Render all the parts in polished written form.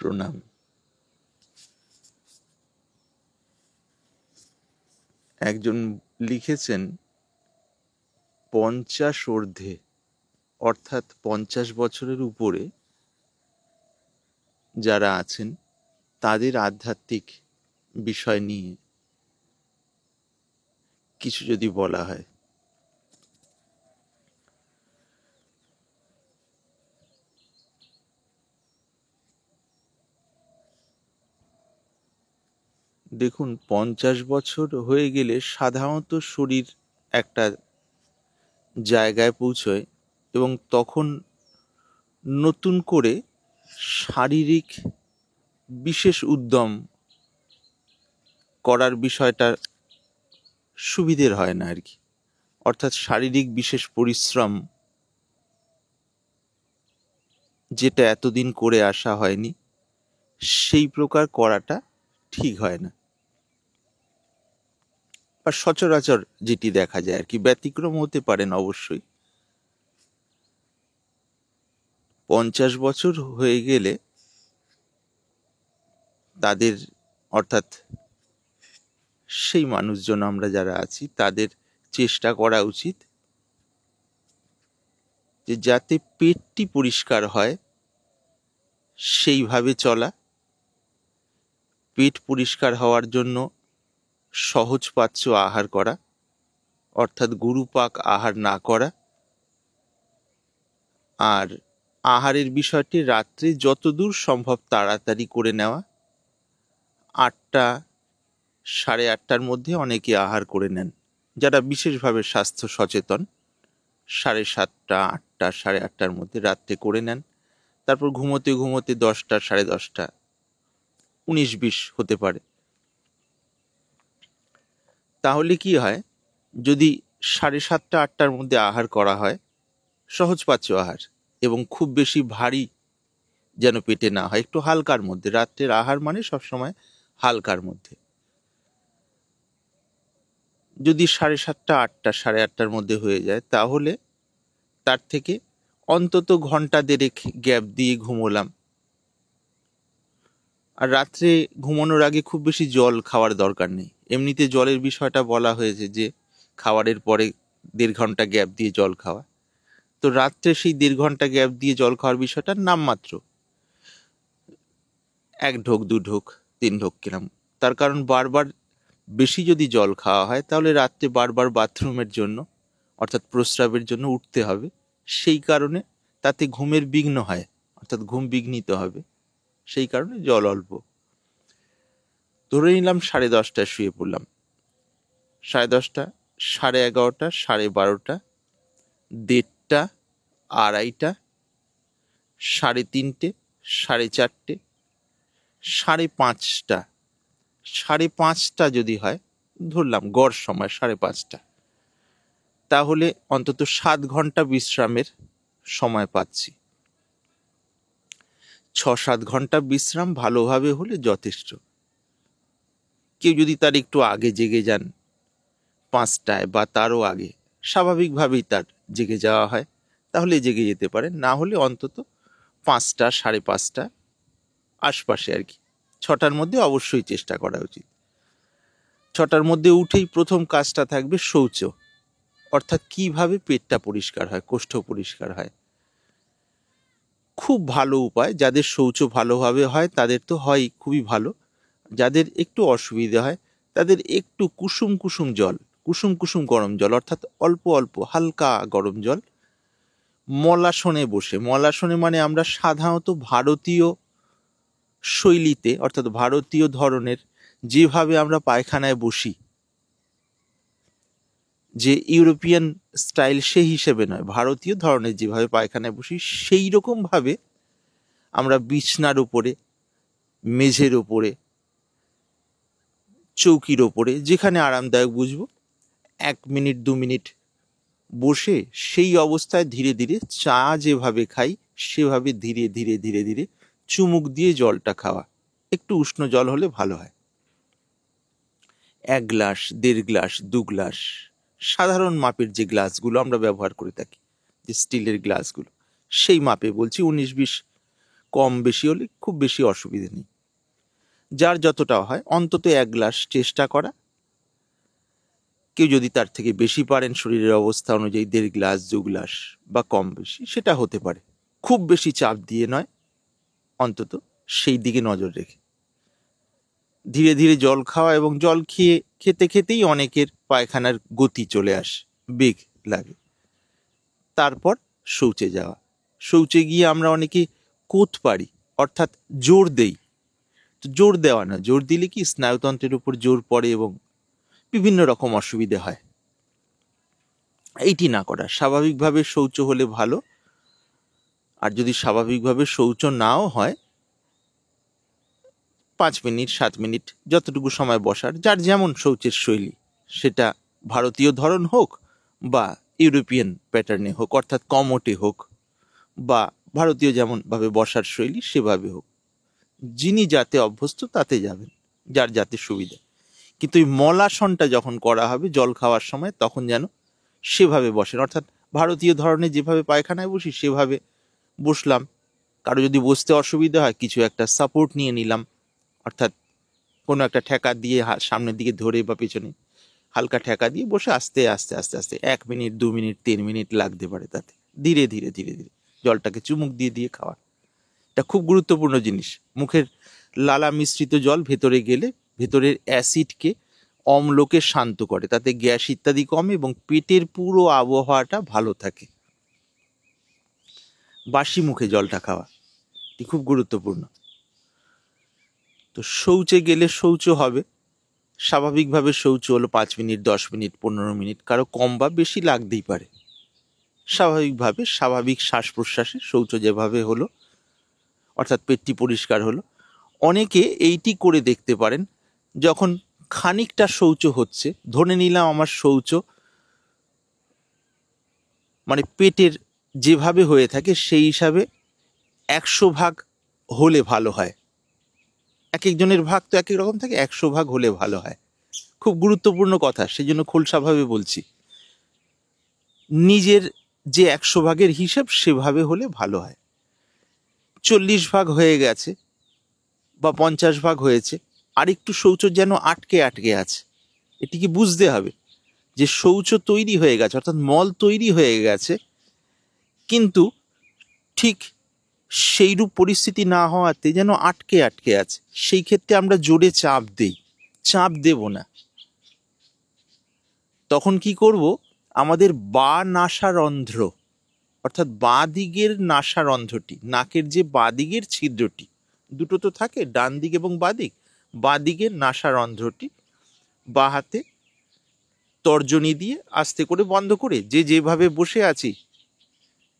প্রণাম। একজন লিখেছেন 50 ঊর্ধ্বে অর্থাৎ 50 বছরের উপরে যারা আছেন তাদের আধ্যাত্মিক বিষয় নিয়ে কিছু যদি বলা হয়। দেখুন, 50 বছর হয়ে গেলে সাধারণত শরীর একটা জায়গায় পৌঁছয় এবং তখন নতুন করে শারীরিক বিশেষ উদ্যম করার বিষয়টা সুবিধের হয় না আর কি। অর্থাৎ শারীরিক বিশেষ পরিশ্রম যেটা এতদিন করে আসা হয়নি সেই প্রকার করাটা ঠিক হয় না, বা সচরাচর যেটি দেখা যায় আর কি। ব্যতিক্রম হতে পারেন অবশ্যই। 50 বছর হয়ে গেলে তাদের, অর্থাৎ সেই মানুষজন আমরা যারা আছি তাদের চেষ্টা করা উচিত যে যাতে পেটটি পরিষ্কার হয় সেইভাবে চলা। পেট পরিষ্কার হওয়ার জন্য সহজপাচ্য আহার করা, অর্থাৎ গুরুপাক আহার না করা। আর আহারের বিষয়টি রাত্রে যতদূর সম্ভব তাড়াতাড়ি করে নেওয়া। 8টা, 8:30টার মধ্যে অনেকে আহার করে নেন যারা বিশেষভাবে স্বাস্থ্য সচেতন। 7:30, 8টা, 8:30টার মধ্যে রাত্রে করে নেন। তারপর ঘুমোতে ঘুমোতে 10টা, 10:30, 19-20 হতে পারে। তাহলে কি হয়, যদি 7:30, 8টার মধ্যে আহার করা হয়, সহজপাচ্য আহার, এবং খুব বেশি ভারী যেন পেটে না হয়, একটু হালকার মধ্যে। রাত্রের আহার মানে সবসময় হালকার মধ্যে। যদি 7:30, 8টা, 8:30টার মধ্যে হয়ে যায় তাহলে তার থেকে অন্তত ঘন্টা দেড়েক গ্যাপ দিয়ে ঘুমোলাম। আর রাত্রে ঘুমানোর আগে খুব বেশি জল খাওয়ার দরকার নেই। এমনিতে জলের বিষয়টা বলা হয়েছে যে খাওয়ারের পরে 1.5 ঘন্টা গ্যাপ দিয়ে জল খাওয়া। তো রাত্রে সেই 1.5 ঘন্টা গ্যাপ দিয়ে জল খাওয়ার বিষয়টা নামমাত্র, 1 ঢোক 2 ঢোক 3 ঢোক কিরম। তার কারণ বারবার বেশি যদি জল খাওয়া হয় তাহলে রাত্রে বারবার বাথরুমের জন্য, অর্থাৎ প্রস্রাবের জন্য উঠতে হবে। সেই কারণে তাতে ঘুমের বিঘ্ন হয়, অর্থাৎ ঘুম বিঘ্নিত হবে। সেই কারণে জল অল্প। ধরে নিলাম 10:30টায় শুয়ে পড়লাম। 10:30, 11:30, 12:30, 1:30, 2:30, 3:30, 4:30, 5:30। 5:30 যদি হয়, ধরলাম গড় সময় 5:30, তাহলে অন্তত 7 ঘন্টা বিশ্রামের সময় পাচ্ছি। 6-7 ঘন্টা বিশ্রাম ভালোভাবে হলে যথেষ্ট। কেউ যদি তার একটু আগে জেগে যান, 5টায় বা তারও আগে, স্বাভাবিকভাবেই তার জেগে যাওয়া হয়, তাহলে জেগে যেতে পারেন। না হলে অন্তত 5টা, 5:30 আশপাশে আর কি। 6টার মধ্যে অবশ্যই চেষ্টা করা উচিত। 6টার মধ্যে উঠেই প্রথম কাজটা থাকবে শৌচ, অর্থাৎ কিভাবে পেটটা পরিষ্কার হয়, কোষ্ঠ পরিষ্কার হয়। খুব ভালো উপায়, যাদের শৌচ ভালোভাবে হয় তাদের তো হয় খুবই ভালো। যাদের একটু অসুবিধা হয় তাদের একটু কুসুম কুসুম জল, কুসুম কুসুম গরম জল, অর্থাৎ অল্প অল্প হালকা গরম জল, মলাসনে বসে। মলাসনে মানে আমরা সাধারণত ভারতীয় শৈলীতে, অর্থাৎ ভারতীয় ধরনের যেভাবে আমরা পায়খানায় বসি, যে ইউরোপিয়ান স্টাইল সেই হিসেবে নয়, ভারতীয় ধরনের যেভাবে পায়খানায় বসি সেই রকম ভাবে আমরা বিছনার উপরে, মেঝের উপরে, চৌকির ওপরে, যেখানে আরামদায়ক বুঝবো, 1 মিনিট 2 মিনিট বসে সেই অবস্থায় ধীরে ধীরে চা যেভাবে খাই সেভাবে ধীরে ধীরে ধীরে ধীরে চুমুক দিয়ে জলটা খাওয়া। একটু উষ্ণ জল হলে ভালো হয়। 1 গ্লাস, 1.5 গ্লাস, 2 গ্লাস, সাধারণ মাপের যে গ্লাসগুলো আমরা ব্যবহার করে থাকি, যে স্টিলের গ্লাসগুলো, সেই মাপে বলছি। 19-20 কম বেশি হলে খুব বেশি অসুবিধে নেই। যার যতটা হয় অন্তত 1 গ্লাস চেষ্টা করা। কেউ যদি তার থেকে বেশি পারেন শরীরের অবস্থা অনুযায়ী 1.5 গ্লাস 2 গ্লাস বা কম বেশি সেটা হতে পারে। খুব বেশি চাপ দিয়ে নয়, অন্তত সেই দিকে নজর রেখে। ধীরে ধীরে জল খাওয়া এবং জল খেতে খেতেই অনেকের পায়খানার গতি চলে আসে, বেগ লাগে। তারপর শৌচে যাওয়া। শৌচে গিয়ে আমরা অনেকে কোত পারি, অর্থাৎ জোর দেই। জোর দেওয়া না, জোর দিলে কি স্নায়ুতন্ত্রের উপর জোর পড়ে এবং বিভিন্ন রকম অসুবিধে হয়। এইটি না করা, স্বাভাবিকভাবে শৌচ হলে ভালো। আর যদি স্বাভাবিকভাবে শৌচ নাও হয়, 5 মিনিট 7 মিনিট যতটুকু সময় বসার, যার যেমন শৌচের শৈলী, সেটা ভারতীয় ধরন হোক বা ইউরোপিয়ান প্যাটার্নে হোক, অর্থাৎ কমোটে হোক, বা ভারতীয় যেমনভাবে বসার শৈলী সেভাবে হোক, যিনি যাতে অভ্যস্ত তাতে যাবেন, যার যাতে সুবিধা। কিন্তু এই মলাসনটা যখন করা হবে জল খাওয়ার সময়, তখন যেন সেভাবে বসেন, অর্থাৎ ভারতীয় ধরনের যেভাবে পায়খানায় বসি সেভাবে বসলাম। কারো যদি বসতে অসুবিধা হয়, কিছু একটা সাপোর্ট নিয়ে নিলাম, অর্থাৎ কোনো একটা ঠেকা দিয়ে সামনের দিকে ধরে বা পেছনে হালকা ঠেকা দিয়ে বসে আস্তে আস্তে আস্তে আস্তে 1 মিনিট 2 মিনিট 3 মিনিট লাগতে পারে, তাতে ধীরে ধীরে ধীরে ধীরে জলটাকে চুমুক দিয়ে দিয়ে খাওয়া। এটা খুব গুরুত্বপূর্ণ জিনিস। মুখের লালা মিশ্রিত জল ভেতরে গেলে ভেতরের অ্যাসিডকে, অম্লকে শান্ত করে, তাতে গ্যাস ইত্যাদি কমে এবং পেটের পুরো আবহাওয়াটা ভালো থাকে। বাসি মুখে জলটা খাওয়া এটি খুব গুরুত্বপূর্ণ। তো শৌচে গেলে শৌচ হবে, স্বাভাবিকভাবে শৌচ হলো 5 মিনিট 10 মিনিট 15 মিনিট, কারো কম বা বেশি লাগতেই পারে। স্বাভাবিকভাবে স্বাভাবিক শ্বাস প্রশ্বাসে শৌচ যেভাবে হলো, অর্থাৎ পেটটি পরিষ্কার হলো। অনেকে এইটি করে দেখতে পারেন, যখন খানিকটা শৌচ হচ্ছে, ধরে নিলাম আমার শৌচ মানে পেটের যেভাবে হয়ে থাকে সেই হিসাবে 100 ভাগ হলে ভালো হয়। এক একজনের ভাগ তো এক এক রকম থাকে, 100 ভাগ হলে ভালো হয়। খুব গুরুত্বপূর্ণ কথা, সেই জন্য খোলসাভাবে বলছি। নিজের যে 100 ভাগের হিসাব সেভাবে হলে ভালো হয়। 40 ভাগ হয়ে গেছে বা 50 ভাগ হয়েছে, আর একটু শৌচ যেন আটকে আটকে আছে, এটিকে বুঝতে হবে যে শৌচ তৈরি হয়ে গেছে, অর্থাৎ মল তৈরি হয়ে গেছে, কিন্তু ঠিক সেইরূপ পরিস্থিতি না হওয়াতে যেন আটকে আটকে আছে। সেই ক্ষেত্রে আমরা জোরে চাপ দেই, চাপ দেব না। তখন কি করব, আমাদের বাঁ নাসারন্ধ্র, অর্থাৎ বাঁ দিকের নাসারন্ধ্রটি, নাকের যে বাঁ দিকের ছিদ্রটি, দুটো তো থাকে, ডান দিক এবং বাঁ দিক, বাঁ দিকের নাসারন্ধ্রটি বাঁ হাতে তর্জনী দিয়ে আস্তে করে বন্ধ করে, যে যেভাবে বসে আছি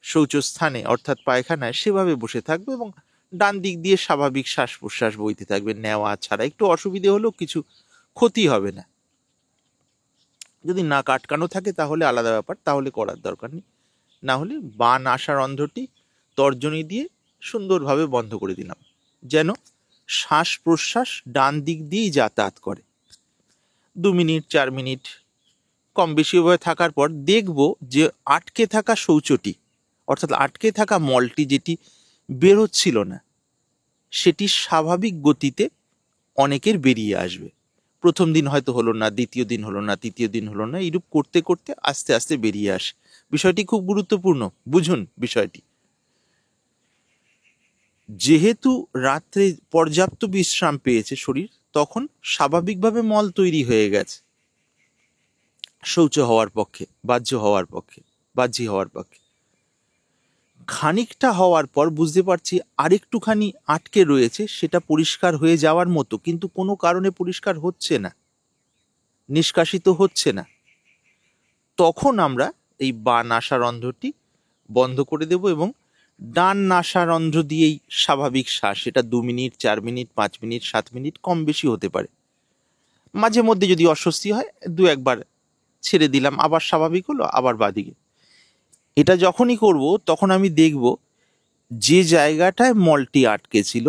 শৌচস্থানে অর্থাৎ পায়খানায় সেভাবে বসে থাকবে এবং ডান দিক দিয়ে স্বাভাবিক শ্বাস প্রশ্বাস বইতে থাকবে, নেওয়া ছাড়া। একটু অসুবিধে হলেও কিছু ক্ষতি হবে না। যদি নাক আটকানো থাকে তাহলে আলাদা ব্যাপার, তাহলে করার দরকার নেই। না হলে বাঁ নাসারন্ধ্রটি তর্জনী দিয়ে সুন্দরভাবে বন্ধ করে দিলাম, যেন শ্বাস প্রশ্বাস ডান দিক দিয়েই যাতায়াত করে। 2 মিনিট 4 মিনিট কম বেশি ভাবে থাকার পর দেখব যে আটকে থাকা শৌচটি, অর্থাৎ আটকে থাকা মলটি যেটি বেরোচ্ছিল না, সেটি স্বাভাবিক গতিতে অনেকের বেরিয়ে আসবে। প্রথম দিন হয়তো হলো না, দ্বিতীয় দিন হলো না, তৃতীয় দিন হলো না, এইরূপ করতে করতে আস্তে আস্তে বেরিয়ে আসে। বিষয়টি খুব গুরুত্বপূর্ণ, বুঝুন বিষয়টি। যেহেতু রাত্রে পর্যাপ্ত বিশ্রাম পেয়েছে শরীর, তখন স্বাভাবিকভাবে মল তৈরি হয়ে গেছে শৌচ হওয়ার পক্ষে, বাহ্যি হওয়ার পক্ষে। খানিকটা হওয়ার পর বুঝতে পারছি আরেকটুখানি আটকে রয়েছে, সেটা পরিষ্কার হয়ে যাওয়ার মতো, কিন্তু কোনো কারণে পরিষ্কার হচ্ছে না, নিষ্কাশিত হচ্ছে না। তখন আমরা এই বাঁ নাসারন্ধ্রটি বন্ধ করে দেব এবং ডান নাসারন্ধ্র দিয়েই স্বাভাবিক শ্বাস, সেটা 2 মিনিট 4 মিনিট 5 মিনিট 7 মিনিট কম বেশি হতে পারে। মাঝে মধ্যে যদি অস্বস্তি হয় 2-1 বার ছেড়ে দিলাম, আবার স্বাভাবিক হলো, আবার বাদিকে। এটা যখনই করব তখন আমি দেখব যে জায়গাটায় মলটি আটকে ছিল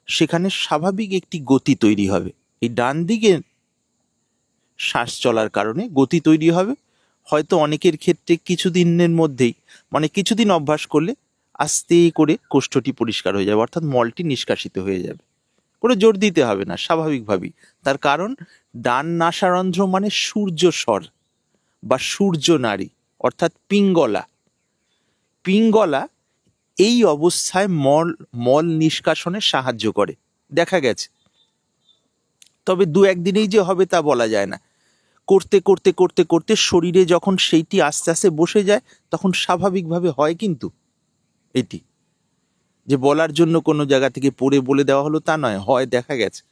সেখানে স্বাভাবিক একটি গতি তৈরি হবে। এই ডান দিকে শ্বাস চলার কারণে গতি তৈরি হবে। হয়তো অনেকের ক্ষেত্রে কিছুদিনের মধ্যেই, মানে কিছুদিন অভ্যাস করলে আস্তে করে কোষ্ঠটি পরিষ্কার হয়ে যাবে, অর্থাৎ মলটি নিষ্কাশিত হয়ে যাবে। কোনো জোর দিতে হবে না, স্বাভাবিকভাবেই। তার কারণ ডান নাসারন্ধ্র মানে সূর্য স্বর বা সূর্য নারী, অর্থাৎ পিঙ্গলা। পিঙ্গলা এই অবস্থায় মল নিষ্কাশনে সাহায্য করে, দেখা গেছে। তবে দু একদিনেই যে হবে তা বলা যায় না। করতে করতে করতে করতে শরীরে যখন সেইটি আস্তে আস্তে বসে যায়, তখন স্বাভাবিকভাবে হয়। কিন্তু এটি যে বলার জন্য কোনো জায়গা থেকে পড়ে বলে দেওয়া হলো তা নয়, হয়, দেখা গেছে।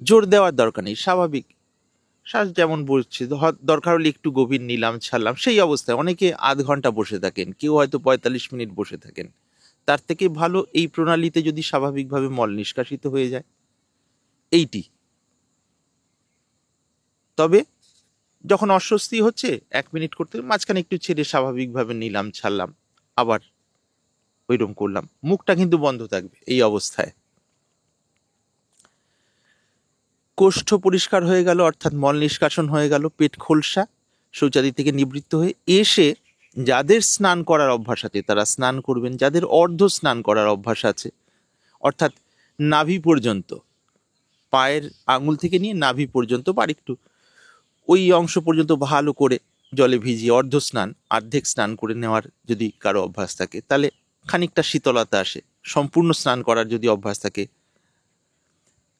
জোর দেওয়ার দরকার নেই, স্বাভাবিক। শ্বাস যেমন বসছে, দরকার হলে একটু গভীর নিলাম ছাড়লাম, সেই অবস্থায়। অনেকে আধ ঘন্টা বসে থাকেন, কেউ হয়তো 45 মিনিট বসে থাকেন। তার থেকে ভালো এই প্রণালীতে যদি স্বাভাবিকভাবে মল নিষ্কাশিত হয়ে যায়, এইটি। তবে যখন অস্বস্তি হচ্ছে 1 মিনিট করতে, মাঝখানে একটু ছেড়ে স্বাভাবিকভাবে নিলাম ছাড়লাম, আবার ওইরকম করলাম। মুখটা কিন্তু বন্ধ থাকবে এই অবস্থায়। কোষ্ঠ পরিষ্কার হয়ে গেল, অর্থাৎ মল নিষ্কাশন হয়ে গেল। পেট খোলসা শৌচাদি থেকে নিবৃত্ত হয়ে এসে যাদের স্নান করার অভ্যাস আছে তারা স্নান করবেন। যাদের অর্ধ স্নান করার অভ্যাস আছে, অর্থাৎ নাভি পর্যন্ত, পায়ের আঙুল থেকে নিয়ে নাভি পর্যন্ত বা একটু ওই অংশ পর্যন্ত ভালো করে জলে ভিজিয়ে অর্ধ স্নান, অর্ধেক স্নান করে নেওয়ার যদি কারো অভ্যাস থাকে, তাহলে খানিকটা শীতলতা আসে। সম্পূর্ণ স্নান করার যদি অভ্যাস থাকে,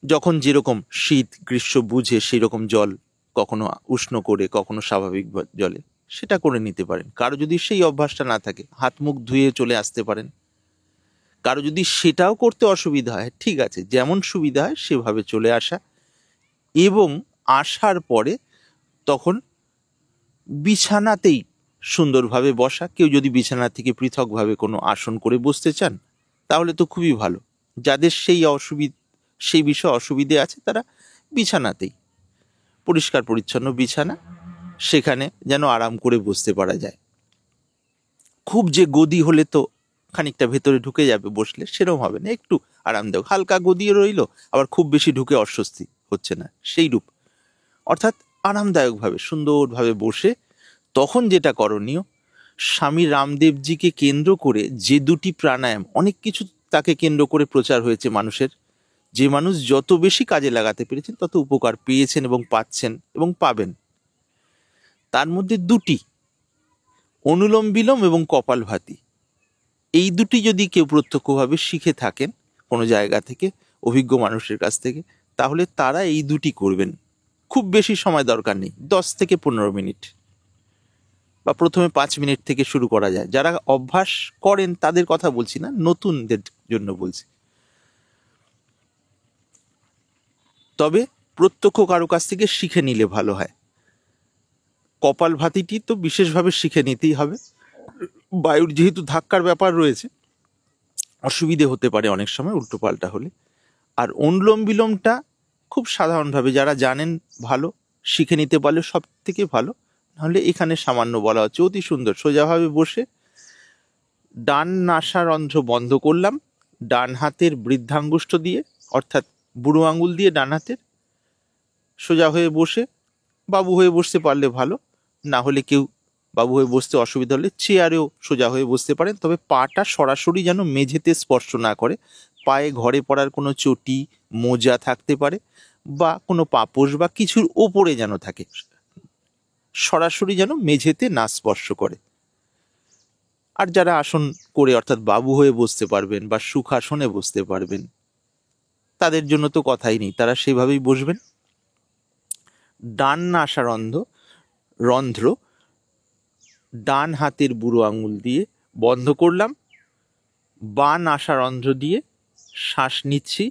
যখন যেরকম শীত গ্রীষ্ম বুঝে সেই রকম জল, কখনো উষ্ণ করে কখনো স্বাভাবিক জলে, সেটা করে নিতে পারেন। কারো যদি সেই অভ্যাসটা না থাকে, হাত মুখ ধুয়ে চলে আসতে পারেন। কারো যদি সেটাও করতে অসুবিধা হয়, ঠিক আছে, যেমন সুবিধা হয় সেভাবে চলে আসা। এবং আসার পরে তখন বিছানাতেই সুন্দরভাবে বসা। কেউ যদি বিছানা থেকে পৃথকভাবে কোনো আসন করে বসতে চান, তাহলে তো খুবই ভালো। যাদের সেই বিষয়ে অসুবিধে আছে, তারা বিছানাতেই, পরিষ্কার পরিচ্ছন্ন বিছানা, সেখানে যেন আরাম করে বসতে পারা যায়। খুব যে গদি হলে তো খানিকটা ভেতরে ঢুকে যাবে বসলে, সেরকম হবে না। একটু আরামদায়ক, হালকা গদিয়ে রইল, আবার খুব বেশি ঢুকে অস্বস্তি হচ্ছে না, সেই রূপ। অর্থাৎ আরামদায়কভাবে সুন্দরভাবে বসে তখন যেটা করণীয়, স্বামী রামদেবজিকে কেন্দ্র করে যে দুটি প্রাণায়াম, অনেক কিছু তাকে কেন্দ্র করে প্রচার হয়েছে মানুষের, যে মানুষ যত বেশি কাজে লাগাতে পেরেছেন তত উপকার পেয়েছেন এবং পাচ্ছেন এবং পাবেন। তার মধ্যে দুটি, অনুলোম বিলোম এবং কপালভাতি, এই দুটি যদি কেউ প্রত্যক্ষভাবে শিখে থাকেন কোনো জায়গা থেকে, অভিজ্ঞ মানুষের কাছ থেকে, তাহলে তারা এই দুটি করবেন। খুব বেশি সময় দরকার নেই, 10 থেকে 15 মিনিট, বা প্রথমে 5 মিনিট থেকে শুরু করা যায়। যারা অভ্যাস করেন তাদের কথা বলছি না, নতুনদের জন্য বলছি। তবে প্রত্যক্ষ কারো কাছ থেকে শিখে নিলে ভালো হয়। কপালভাতিটি তো বিশেষভাবে শিখে নিতেই হবে। বায়ুর যেহেতু ধাক্কার ব্যাপার রয়েছে, অসুবিধে হতে পারে অনেক সময় উল্টোপাল্টা হলে। আর অনুলোম বিলোমটা খুব সাধারণভাবে যারা জানেন ভালো, শিখে নিতে পারলে সব থেকে ভালো। নাহলে এখানে সামান্য বলা হচ্ছে, অতি সুন্দর সোজাভাবে বসে ডান নাসারন্ধ্র বন্ধ করলাম, ডান হাতের বৃদ্ধাঙ্গুষ্ঠ দিয়ে, অর্থাৎ বুড়ো আঙুল দিয়ে ডান হাতের, সোজা হয়ে বসে, বাবু হয়ে বসতে পারলে ভালো। না হলে কেউ বাবু হয়ে বসতে অসুবিধা হলে চেয়ারেও সোজা হয়ে বসতে পারেন। তবে পাটা সরাসরি যেন মেঝেতে স্পর্শ না করে। পায়ে ঘরে পড়ার কোনো চটি, মোজা থাকতে পারে, বা কোনো পাপোশ বা কিছুর ওপরে যেন থাকে, সরাসরি যেন মেঝেতে না স্পর্শ করে। আর যারা আসন করে, অর্থাৎ বাবু হয়ে বসতে পারবেন বা সুখাসনে বসতে পারবেন, তাদের জন্য তো কথাই নেই, তারা সেভাবেই বসবেন। ডান নাসারন্ধ্র ডান হাতের বুড়ো আঙুল দিয়ে বন্ধ করলাম, বাম নাসারন্ধ্র দিয়ে শ্বাস নিচ্ছি।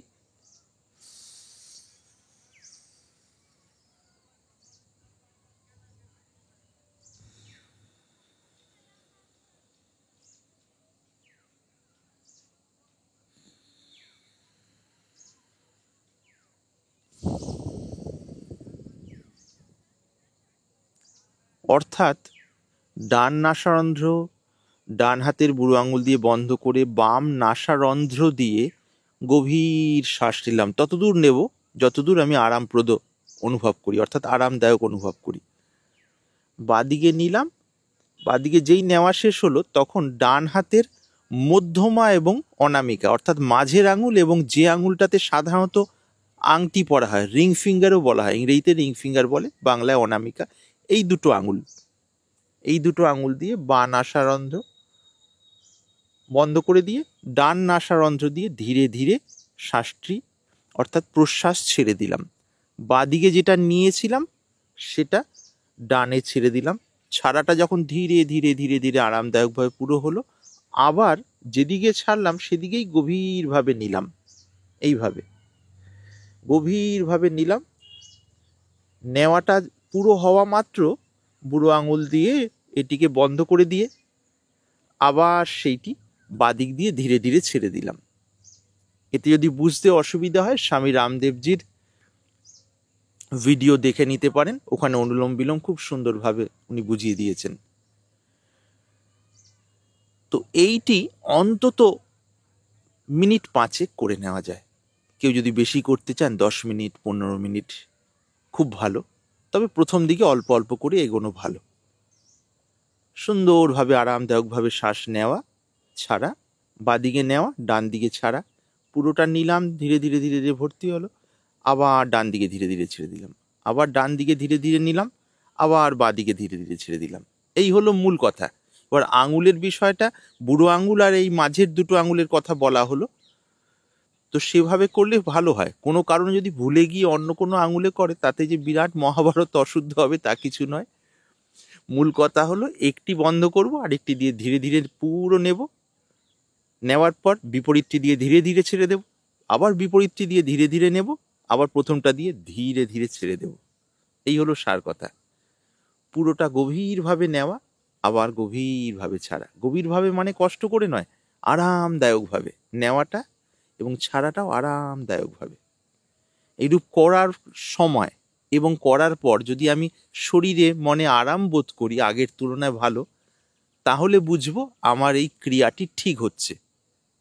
অর্থাৎ ডান নাসারন্ধ্র ডান হাতের বুড়ো আঙুল দিয়ে বন্ধ করে বাম নাসারন্ধ্র দিয়ে গভীর শ্বাস নিলাম। ততদূর নেব যতদূর আমি আরামপ্রদ অনুভব করি, অর্থাৎ আরামদায়ক অনুভব করি। বাদিকে নিলাম, বাদিকে যেই নেওয়া শেষ হলো, তখন ডান হাতের মধ্যমা এবং অনামিকা, অর্থাৎ মাঝের আঙুল এবং যে আঙুলটাতে সাধারণত আংটি পরা হয়, রিং ফিঙ্গারও বলা হয়, ইংরেজিতে রিং ফিঙ্গার বলে, বাংলায় অনামিকা, এই দুটো আঙুল দিয়ে বাঁ নাসারন্ধ্র বন্ধ করে দিয়ে ডান নাসারন্ধ্র দিয়ে ধীরে ধীরে শ্বাসটি অর্থাৎ প্রশ্বাস ছেড়ে দিলাম। বাঁদিকে যেটা নিয়েছিলাম সেটা ডানে ছেড়ে দিলাম। ছাড়াটা যখন ধীরে ধীরে ধীরে ধীরে আরামদায়কভাবে পুরো হলো, আবার যেদিকে ছাড়লাম সেদিকেই গভীরভাবে নিলাম। এইভাবে গভীরভাবে নিলাম। নেওয়াটা পুরো হওয়া মাত্র বুড়ো আঙুল দিয়ে এটিকে বন্ধ করে দিয়ে আবার সেইটি বাদিক দিয়ে ধীরে ধীরে ছেড়ে দিলাম। এতে যদি বুঝতে অসুবিধা হয় স্বামী রামদেবজির ভিডিও দেখে নিতে পারেন, ওখানে অনুলোম বিলোম খুব সুন্দরভাবে উনি বুঝিয়ে দিয়েছেন। তো এইটি অন্তত মিনিট 5 করে নেওয়া যায়। কেউ যদি বেশি করতে চান 10 মিনিট 15 মিনিট খুব ভালো, তবে প্রথম দিকে অল্প অল্প করে এগোনো ভালো। সুন্দরভাবে আরামদায়কভাবে শ্বাস নেওয়া ছাড়া, বাদিকে নেওয়া ডান দিকে ছাড়া, পুরোটা নিলাম, ধীরে ধীরে ধীরে ধীরে ভর্তি হলো, আবার ডান দিকে ধীরে ধীরে ছেড়ে দিলাম, আবার ডান দিকে ধীরে ধীরে নিলাম, আবার বাদিকে ধীরে ধীরে ছেড়ে দিলাম। এই হলো মূল কথা। এবার আঙুলের বিষয়টা, বুড়ো আঙুল আর এই মাঝের দুটো আঙুলের কথা বলা হলো, তো সেভাবে করলে ভালো হয়। কোনো কারণে যদি ভুলে গিয়ে অন্য কোনো আঙুলে করে তাতে যে বিরাট মহাভারত অশুদ্ধ হবে তা কিছু নয়। মূল কথা হলো একটি বন্ধ করব, আরেকটি দিয়ে ধীরে ধীরে পুরো নেব, নেওয়ার পর বিপরীতটি দিয়ে ধীরে ধীরে ছেড়ে দেব, আবার বিপরীতটি দিয়ে ধীরে ধীরে নেব, আবার প্রথমটা দিয়ে ধীরে ধীরে ছেড়ে দেব। এই হলো সার কথা। পুরোটা গভীরভাবে নেওয়া, আবার গভীরভাবে ছাড়া। গভীরভাবে মানে কষ্ট করে নয়, আরামদায়কভাবে নেওয়াটা এবং ছাড়াটাও আরামদায়কভাবে। এইরূপ করার সময় এবং করার পর যদি আমি শরীরে মনে আরাম বোধ করি আগের তুলনায় ভালো, তাহলে বুঝবো আমার এই ক্রিয়াটি ঠিক হচ্ছে।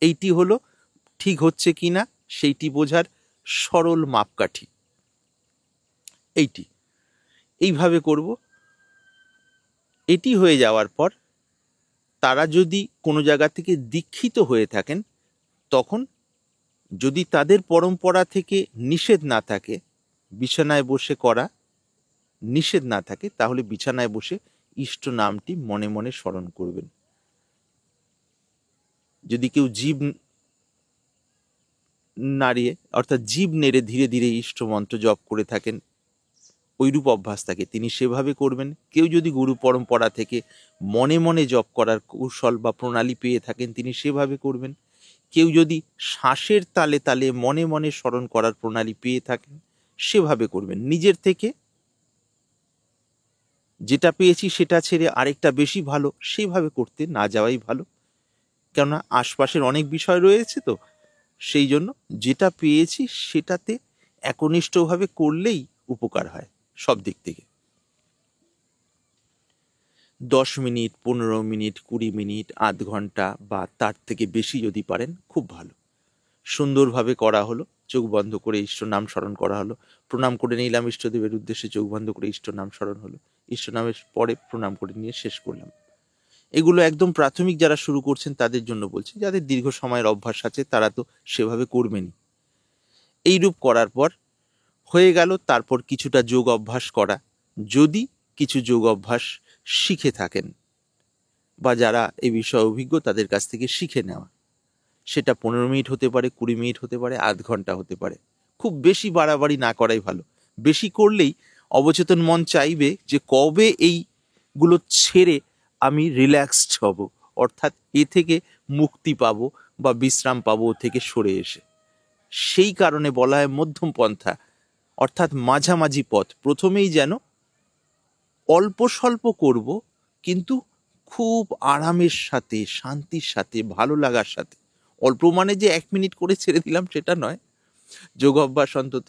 এইটি হলো ঠিক হচ্ছে কিনা সেইটি বোঝার সরল মাপকাঠি। এইভাবে করব। এটি হয়ে যাওয়ার পর তারা যদি কোনো জায়গা থেকে দীক্ষিত হয়ে থাকেন, তখন যদি তাদের পরম্পরা থেকে নিষেধ না থাকে, বিছানায় বসে করা নিষেধ না থাকে, তাহলে বিছানায় বসে ইষ্ট নামটি মনে মনে স্মরণ করবেন। যদি কেউ জীব নাড়িয়ে অর্থাৎ জীব নেড়ে ধীরে ধীরে ইষ্ট মন্ত্র জপ করে থাকেন, ওইরূপ অভ্যাস থাকে, তিনি সেভাবে করবেন। কেউ যদি গুরু পরম্পরা থেকে মনে মনে জপ করার কৌশল বা প্রণালী পেয়ে থাকেন, তিনি সেভাবে করবেন। কেউ যদি শ্বাসের তালে তালে মনে মনে স্মরণ করার প্রণালী পেয়ে থাকেন, সেভাবে করবেন। নিজের থেকে যেটা পেয়েছি সেটা ছেড়ে আরেকটা বেশি ভালো সেভাবে করতে না যাওয়াই ভালো, কেননা আশপাশের অনেক বিষয় রয়েছে, তো সেই জন্য যেটা পেয়েছি সেটাতে একনিষ্ঠভাবে করলেই উপকার হয় সব দিক থেকে। 10 মিনিট 15 মিনিট 20 মিনিট আধ ঘন্টা বা তার থেকে বেশি যদি পারেন খুব ভালো। সুন্দরভাবে করা হলো, চোখ বন্ধ করে ইষ্ট নাম স্মরণ করা হলো, প্রণাম করে নিলাম ইষ্টদেবের উদ্দেশ্যে, চোখ বন্ধ করে ইষ্ট নাম স্মরণ হলো, ইষ্ট নামের পরে প্রণাম করে নিয়ে শেষ করলাম। এগুলো একদম প্রাথমিক যারা শুরু করছেন তাদের জন্য বলছি, যাদের দীর্ঘ সময়ের অভ্যাস আছে তারা তো সেভাবে করবেনই। এইরূপ করার পর হয়ে গেল। তারপর কিছুটা যোগ অভ্যাস করা, যদি কিছু যোগ অভ্যাস শিখে থাকেন বা যারা এই বিষয়ে অভিজ্ঞ তাদের কাছ থেকে শিখে নেওয়া। সেটা 15 মিনিট হতে পারে, 20 মিনিট হতে পারে, আধ ঘন্টা হতে পারে। খুব বেশি বাড়াবাড়ি না করাই ভালো। বেশি করলেই অবচেতন মন চাইবে যে কবে এইগুলো ছেড়ে আমি রিল্যাক্সড হব, অর্থাৎ এ থেকে মুক্তি পাবো বা বিশ্রাম পাবো ও থেকে সরে এসে। সেই কারণে বলা হয় মধ্যম পন্থা, অর্থাৎ মাঝামাঝি পথ। প্রথমেই যেন অল্প স্বল্প করব, কিন্তু খুব আরামের সাথে, শান্তির সাথে, ভালো লাগার সাথে। অল্প মানে যে 1 মিনিট করে ছেড়ে দিলাম সেটা নয়। যোগ অভ্যাস অন্তত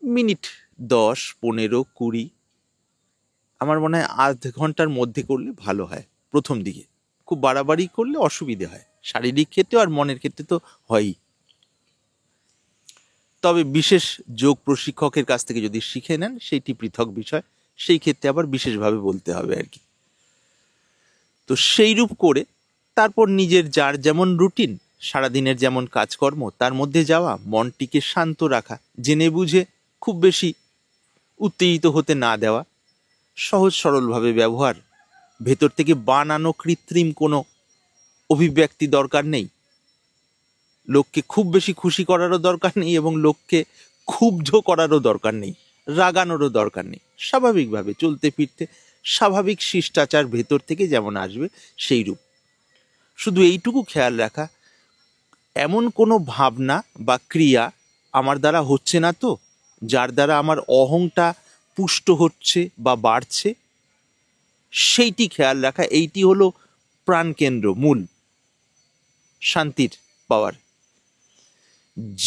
মিনিট 10, 15, 20, আমার মনে হয় আধ ঘন্টার মধ্যে করলে ভালো হয় প্রথম দিকে। খুব বাড়াবাড়ি করলে অসুবিধে হয়, শারীরিক ক্ষেত্রে আর মনের ক্ষেত্রে তো হয়ই। তবে বিশেষ যোগ প্রশিক্ষকের কাছ থেকে যদি শিখে নেন সেইটি পৃথক বিষয়, সেই ক্ষেত্রে আবার বিশেষভাবে বলতে হবে আর কি। তো সেইরূপ করে তারপর নিজের যার যেমন রুটিন, সারাদিনের যেমন কাজকর্ম, তার মধ্যে যাওয়া, মনটিকে শান্ত রাখা, জেনে বুঝে খুব বেশি উত্তেজিত হতে না দেওয়া, সহজ সরলভাবে ব্যবহার, ভেতর থেকে বানানো কৃত্রিম কোনো অভিব্যক্তি দরকার নেই, লোককে খুব বেশি খুশি করারও দরকার নেই এবং লোককে ক্ষুব্ধ করারও দরকার নেই, রাগানোরও দরকার নেই। স্বাভাবিকভাবে চলতে ফিরতে স্বাভাবিক শিষ্টাচার ভেতর থেকে যেমন আসবে সেই রূপ। শুধু এইটুকু খেয়াল রাখা, এমন কোনো ভাবনা বা ক্রিয়া আমার দ্বারা হচ্ছে না তো যার দ্বারা আমার অহংটা পুষ্ট হচ্ছে বা বাড়ছে, সেইটি খেয়াল রাখা। এইটি হলো প্রাণকেন্দ্র, মূল শান্তির পাওয়ার।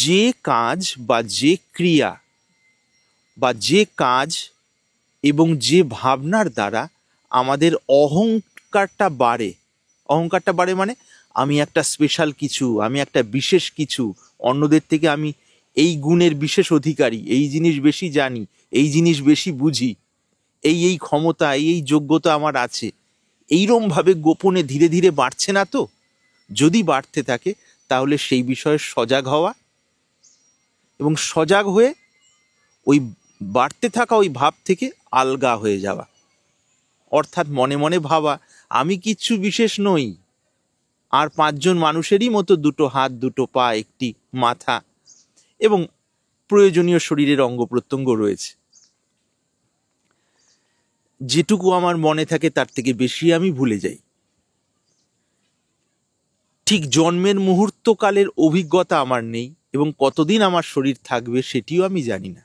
যে কাজ বা যে ক্রিয়া বা যে কাজ এবং যে ভাবনার দ্বারা আমাদের অহংকারটা বাড়ে মানে আমি একটা স্পেশাল কিছু, আমি একটা বিশেষ কিছু, অন্যদের থেকে আমি এই গুণের বিশেষ অধিকারী, এই জিনিস বেশি জানি, এই জিনিস বেশি বুঝি, এই ক্ষমতা, এই যোগ্যতা আমার আছে, এইরমভাবে গোপনে ধীরে ধীরে বাড়ছে না তো? যদি বাড়তে থাকে তাহলে সেই বিষয়ে সজাগ হওয়া এবং সজাগ হয়ে ওই বাড়তে থাকা ওই ভাব থেকে আলগা হয়ে যাওয়া, অর্থাৎ মনে মনে ভাবা আমি কিচ্ছু বিশেষ নই, আর 5 জন মানুষেরই মতো 2টো হাত, 2টো পা, একটি মাথা এবং প্রয়োজনীয় শরীরের অঙ্গ প্রত্যঙ্গ রয়েছে। যেটুকু আমার মনে থাকে তার থেকে বেশি আমি ভুলে যাই। ঠিক জন্মের মুহূর্তকালের অভিজ্ঞতা আমার নেই এবং কতদিন আমার শরীর থাকবে সেটিও আমি জানি না।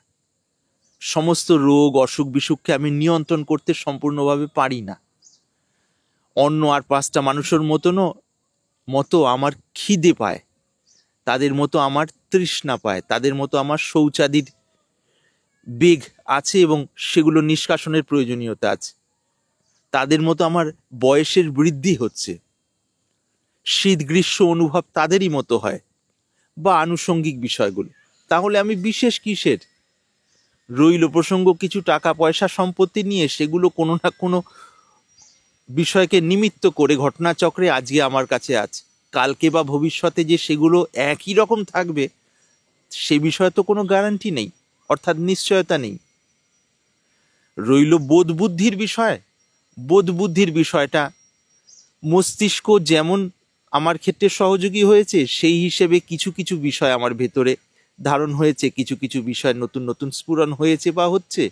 সমস্ত রোগ, অসুখ বিসুখকে আমি নিয়ন্ত্রণ করতে সম্পূর্ণভাবে পারি না। অন্য আর 5টা মানুষের মতো আমার খিদে পায়, তাদের মতো আমার তৃষ্ণা পায়, তাদের মতো আমার শৌচাদির বেগ আছে এবং সেগুলো নিষ্কাশনের প্রয়োজনীয়তা আছে, তাদের মতো আমার বয়সের বৃদ্ধি হচ্ছে, শীত গ্রীষ্ম অনুভব তাদেরই মতো হয়, বা আনুষঙ্গিক বিষয়গুলো। তাহলে আমি বিশেষ কিসের? রইল প্রসঙ্গ কিছু টাকা পয়সা সম্পত্তি নিয়ে, সেগুলো কোনো না কোনো বিষয়কে নিমিত্ত করে ঘটনাচক্রে আজকে আমার কাছে আছে, কালকে বা ভবিষ্যতে যে সেগুলো একই রকম থাকবে সে বিষয়ে তো কোনো গ্যারান্টি নেই, অর্থাৎ নিশ্চয়তা নেই। রইল বোধ বুদ্ধির বিষয়টা মস্তিষ্ক যেমন আমার ক্ষেত্রে সহযোগী হয়েছে, সেই হিসেবে কিছু কিছু বিষয় আমার ভেতরে ধারণ হয়েছে, কিছু কিছু বিষয় নতুন নতুন স্ফুরণ হয়েছে বা হচ্ছে,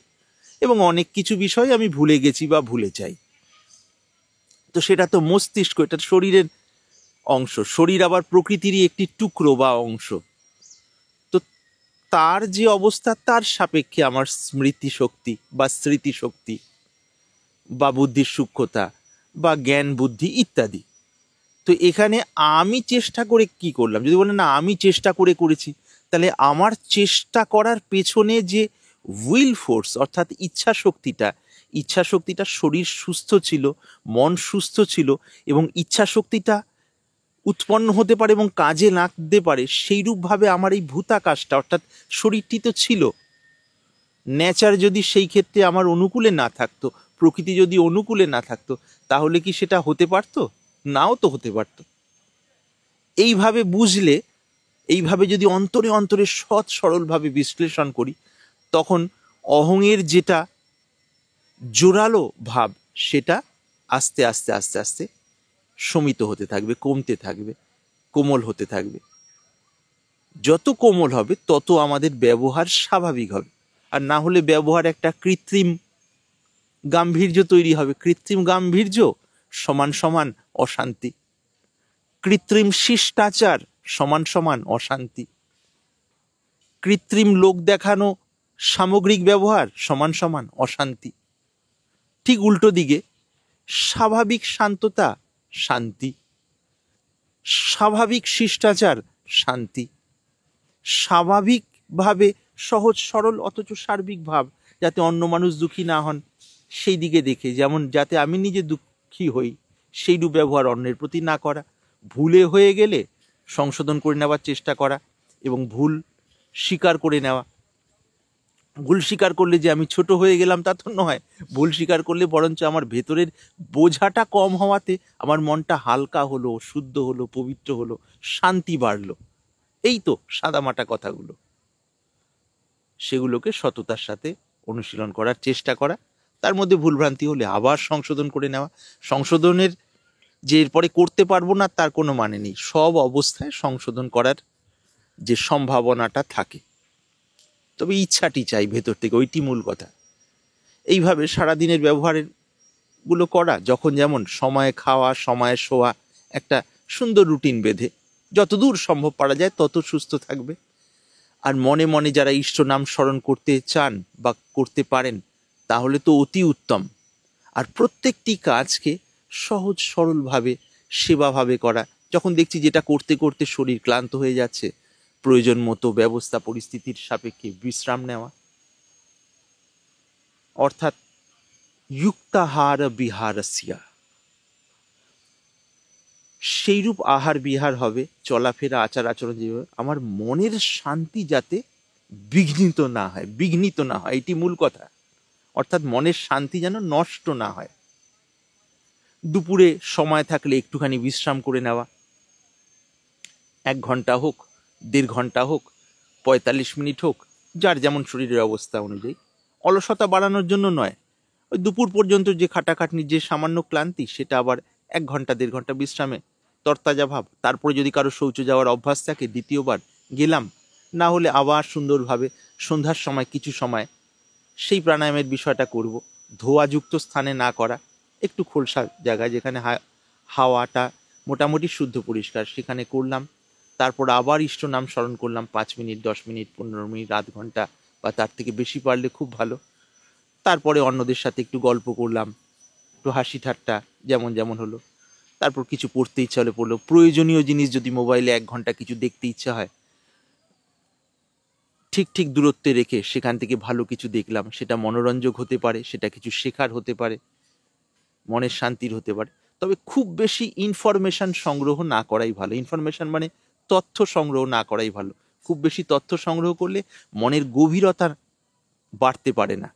এবং অনেক কিছু বিষয় আমি ভুলে গেছি বা ভুলে যাই। তো সেটা তো মস্তিষ্ক, এটা শরীরের অংশ। শরীর আবার প্রকৃতিরই একটি টুকরো বা অংশ। তো তার যে অবস্থা, তার সাপেক্ষে আমার স্মৃতিশক্তি বা স্মৃতিশক্তি বা বুদ্ধির সূক্ষ্মতা বা জ্ঞান বুদ্ধি ইত্যাদি। তো এখানে আমি চেষ্টা করে কি করলাম? যদি বলেন না আমি চেষ্টা করেছি, তাহলে আমার চেষ্টা করার পেছনে যে উইল ফোর্স, অর্থাৎ ইচ্ছাশক্তিটা শরীর সুস্থ ছিল, মন সুস্থ ছিল এবং ইচ্ছাশক্তিটা উৎপন্ন হতে পারে এবং কাজে লাগতে পারে, সেইরূপভাবে আমার এই ভূতাকাশটা, অর্থাৎ শরীরটি তো ছিল। নেচার যদি সেই ক্ষেত্রে আমার অনুকূলে না থাকতো, প্রকৃতি যদি অনুকূলে না থাকতো, তাহলে কি সেটা হতে পারতো? নাও তো হতে পারত। এইভাবে বুঝলে, এইভাবে যদি অন্তরে অন্তরে সৎ সরলভাবে বিশ্লেষণ করি, তখন অহংয়ের যেটা জোরালো ভাব, সেটা আস্তে আস্তে আস্তে আস্তে শমিত হতে থাকবে, কমতে থাকবে, কোমল হতে থাকবে। যত কোমল হবে তত আমাদের ব্যবহার স্বাভাবিক হবে, আর না হলে ব্যবহার একটা কৃত্রিম গাম্ভীর্য তৈরি হবে। কৃত্রিম গাম্ভীর্য সমান সমান অশান্তি, কৃত্রিম শিষ্টাচার সমান সমান অশান্তি, কৃত্রিম লোক দেখানো সামগ্রিক ব্যবহার সমান সমান অশান্তি। ঠিক উল্টো দিকে স্বাভাবিক শান্ততা শান্তি, স্বাভাবিক শিষ্টাচার শান্তি, স্বাভাবিকভাবে সহজ সরল অথচ সার্বিক ভাব, যাতে অন্য মানুষ দুঃখী না হন সেই দিকে দেখে, যেমন যাতে আমি নিজে দুঃখী হই সেইরূপ ব্যবহার অন্যের প্রতি না করা, ভুলে হয়ে গেলে সংশোধন করে নেওয়ার চেষ্টা করা এবং ভুল স্বীকার করে নেওয়া, ভুল স্বীকার করলে যে আমি ছোট হয়ে গেলাম তা তো নয়, ভুল স্বীকার করলে বরঞ্চ আমার ভেতরের বোঝাটা কম হওয়াতে আমার মনটা হালকা হলো, শুদ্ধ হলো, পবিত্র হলো, শান্তি বাড়লো। এই তো সাদামাটা কথাগুলো, সেগুলোকে সততার সাথে অনুশীলন করার চেষ্টা করা, তার মধ্যে ভুলভ্রান্তি হলে আবার সংশোধন করে নেওয়া। সংশোধনের যে এরপরে করতে পারবো না তার কোনো মানে নেই, সব অবস্থায় সংশোধন করার যে সম্ভাবনাটা থাকে, তবে ইচ্ছাটি চাই ভেতর থেকে, ওইটি মূল কথা। এইভাবে সারাদিনের ব্যবহারের গুলো করা, যখন যেমন সময়ে খাওয়া, সময়ে শোয়া, একটা সুন্দর রুটিন বেঁধে যতদূর সম্ভব পারা যায় তত সুস্থ থাকবে। আর মনে মনে যারা ইষ্ট নাম স্মরণ করতে চান বা করতে পারেন তাহলে তো অতি উত্তম। আর প্রত্যেকটি কাজকে সহজ সরলভাবে সেবাভাবে করা। যখন দেখছি যেটা করতে করতে শরীর ক্লান্ত হয়ে যাচ্ছে, প্রয়োজন মতো ব্যবস্থা পরিস্থিতির সাপেক্ষে বিশ্রাম নেওয়া, অর্থাৎ যুক্তাহার বিহারস্যা, সেইরূপ আহার বিহার হবে, চলাফেরা আচার আচরণ যেভাবে আমার মনের শান্তি যাতে বিঘ্নিত না হয়, এটি মূল কথা। অর্থাৎ মনের শান্তি যেন নষ্ট না হয়। দুপুরে সময় থাকলে একটুখানি বিশ্রাম করে নেওয়া, 1 ঘন্টা হোক, 1.5 ঘন্টা হোক, 45 মিনিট হোক, যার যেমন শরীরের অবস্থা অনুযায়ী। অলসতা বাড়ানোর জন্য নয়, ওই দুপুর পর্যন্ত যে খাটাখাটনির যে সামান্য ক্লান্তি, সেটা আবার 1 ঘন্টা 1.5 ঘন্টা বিশ্রামে তরতাজা ভাব। তারপরে যদি কারো শৌচ যাওয়ার অভ্যাস থাকে, দ্বিতীয়বার গেলাম, না হলে আবার সুন্দরভাবে সন্ধ্যার সময় কিছু সময় সেই প্রাণায়ামের বিষয়টা করব। ধোঁয়াযুক্ত স্থানে না করা, একটু খোলসা জায়গায় যেখানে হাওয়াটা মোটামুটি শুদ্ধ পরিষ্কার, সেখানে করলাম। তারপর আবার ইষ্ট নাম স্মরণ করলাম 5 মিনিট, 10 মিনিট, 15 মিনিট, আধ ঘন্টা বা তার থেকে বেশি পারলে খুব ভালো। তারপরে অন্যদের সাথে একটু গল্প করলাম, একটু হাসি ঠাট্টা যেমন যেমন হলো। তারপর কিছু পড়তে ইচ্ছা হলে পড়লো। প্রয়োজনীয় জিনিস যদি মোবাইলে 1 ঘন্টা কিছু দেখতে ইচ্ছা হয়, ঠিক ঠিক দূরত্বে রেখে সেখান থেকে ভালো কিছু দেখলাম, সেটা মনোরঞ্জক হতে পারে, সেটা কিছু শেখার হতে পারে, মনের শান্তির হতে পারে। তবে খুব বেশি ইনফরমেশন সংগ্রহ না করাই ভালো। ইনফরমেশন মানে তথ্য সংগ্রহ না করাই ভালো। খুব বেশি তথ্য সংগ্রহ করলে মনের গভীরতা বাড়তে পারে না।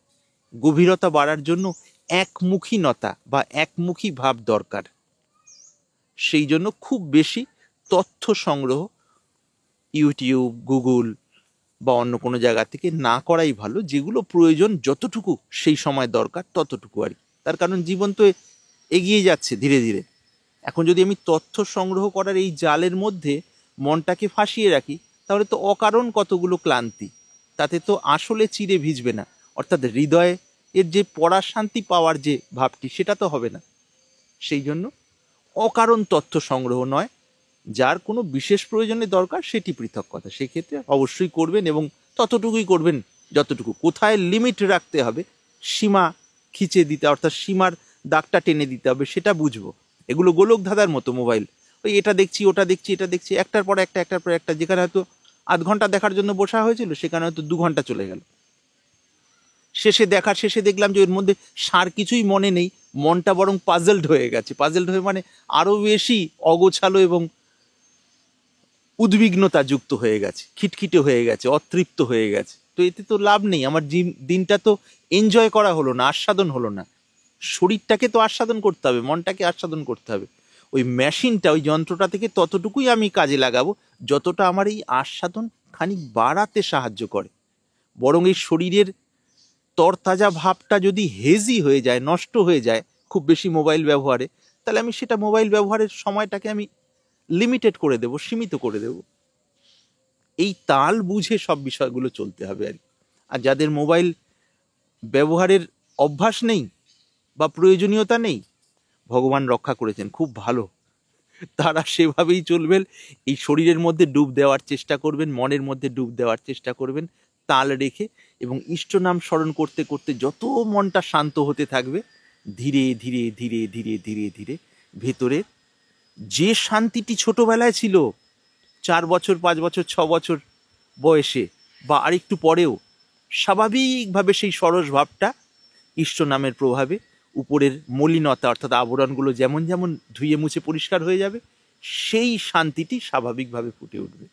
গভীরতা বাড়ার জন্য একমুখীনতা বা একমুখী ভাব দরকার। সেই জন্য খুব বেশি তথ্য সংগ্রহ ইউটিউব, গুগল বা অন্য কোনো জায়গা থেকে না করাই ভালো। যেগুলো প্রয়োজন, যতটুকু সেই সময় দরকার ততটুকু আর কি। তার কারণ জীবন তো এগিয়ে যাচ্ছে ধীরে ধীরে। এখন যদি আমি তথ্য সংগ্রহ করার এই জালের মধ্যে মনটাকে ফাঁসিয়ে রাখি, তাহলে তো অকারণ কতগুলো ক্লান্তি, তাতে তো আসলে চিরে ভিজবে না। অর্থাৎ হৃদয়ে এর যে পড়া শান্তি পাওয়ার যে ভাবটি, সেটা তো হবে না। সেই জন্য অকারণ তথ্য সংগ্রহ নয়, যার কোনো বিশেষ প্রয়োজনে দরকার সেটি পৃথক কথা, সেক্ষেত্রে অবশ্যই করবেন এবং ততটুকুই করবেন যতটুকু। কোথায় লিমিট রাখতে হবে, সীমা খিচে দিতে, অর্থাৎ সীমার দাগটা টেনে দিতে হবে, সেটা বুঝবো। এগুলো গোলক ধাঁধার মতো মোবাইল, ওই এটা দেখছি, ওটা দেখছি, এটা দেখছি, একটার পর একটা, একটার পর একটা। যেখানে হয়তো আধ ঘন্টা দেখার জন্য বসা হয়েছিল, সেখানে হয়তো 2 ঘন্টা চলে গেল। শেষে দেখলাম যে ওর মধ্যে সার কিছুই মনে নেই, মনটা বরং পাজলড হয়ে গেছে। পাজলড হয়ে মানে আরো বেশি অগোছালো এবং উদ্বিগ্নতা যুক্ত হয়ে গেছে, খিটখিটে হয়ে গেছে, অতৃপ্ত হয়ে গেছে। তো এতে তো লাভ নেই, আমার দিনটা তো এনজয় করা হলো না, আস্বাদন হলো না। শরীরটাকে তো আস্বাদন করতে হবে, মনটাকে আস্বাদন করতে হবে। ওই মেশিনটা, ওই যন্ত্রটা থেকে ততটুকুই আমি কাজে লাগাবো যতটা আমার এই আস্বাদন খানিক বাড়াতে সাহায্য করে। বরং এই শরীরের তরতাজা ভাবটা যদি হেজি হয়ে যায়, নষ্ট হয়ে যায় খুব বেশি মোবাইল ব্যবহারে, তাহলে আমি সেটা মোবাইল ব্যবহারের সময়টাকে আমি লিমিটেড করে দেব, সীমিত করে দেব। এই তাল বুঝে সব বিষয়গুলো চলতে হবে আর কি। আর যাদের মোবাইল ব্যবহারের অভ্যাস নেই বা প্রয়োজনীয়তা নেই, ভগবান রক্ষা করেছেন, খুব ভালো, তারা সেভাবেই চলবেন। এই শরীরের মধ্যে ডুব দেওয়ার চেষ্টা করবেন, মনের মধ্যে ডুব দেওয়ার চেষ্টা করবেন তাল রেখে, এবং ইষ্ট নাম স্মরণ করতে করতে যত মনটা শান্ত হতে থাকবে, ধীরে ধীরে ধীরে ধীরে ধীরে ধীরে ভেতরে যে শান্তিটি ছোটবেলায় ছিল, 4 বছর, 5 বছর, 6 বছর বয়সে বা আরেকটু পরেও, স্বাভাবিকভাবে সেই সরস ভাবটা ইষ্ট নামের প্রভাবে উপরের মলিনতা অর্থাৎ আবরণগুলো যেমন যেমন ধুয়ে মুছে পরিষ্কার হয়ে যাবে, সেই শান্তিটি স্বাভাবিকভাবে ফুটে উঠবে।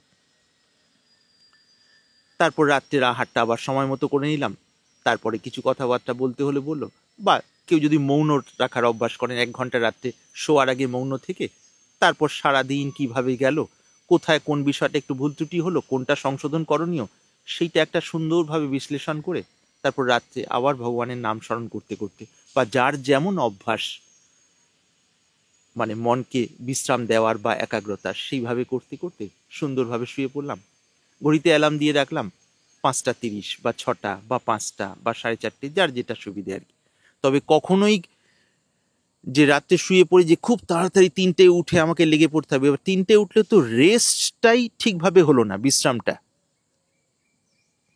তারপর রাত্রের আহারটা আবার সময় মতো করে নিলাম। তারপরে কিছু কথাবার্তা বলতে হলে বললো, বা কেউ যদি মৌন রাখার অভ্যাস করেন 1 ঘন্টা রাত্রে শোয়ার আগে মৌন থেকে, তারপর সারাদিন কিভাবে গেল, কোথায় কোন বিষয়টা একটু ভুল ত্রুটি হলো, কোনটা সংশোধন করণীয়, সেইটা একটা সুন্দরভাবে বিশ্লেষণ করে তারপর রাত্রে আবার ভগবানের নাম স্মরণ করতে করতে, বা যার যেমন অভ্যাস, মানে মনকে বিশ্রাম দেওয়ার বা একাগ্রতার, সেইভাবে করতে করতে সুন্দরভাবে শুয়ে পড়লাম। ঘড়িতে অ্যালার্ম দিয়ে রাখলাম 5:30 বা 6টা বা 5টা বা 4:30, যার যেটা সুবিধে আর কি। তবে কখনোই যে রাত্রে শুয়ে পড়ে যে খুব তাড়াতাড়ি 3টে উঠে আমাকে লেগে পড়তে হবে, এবার 3টে উঠলে তো রেস্টটাই ঠিকভাবে হলো না।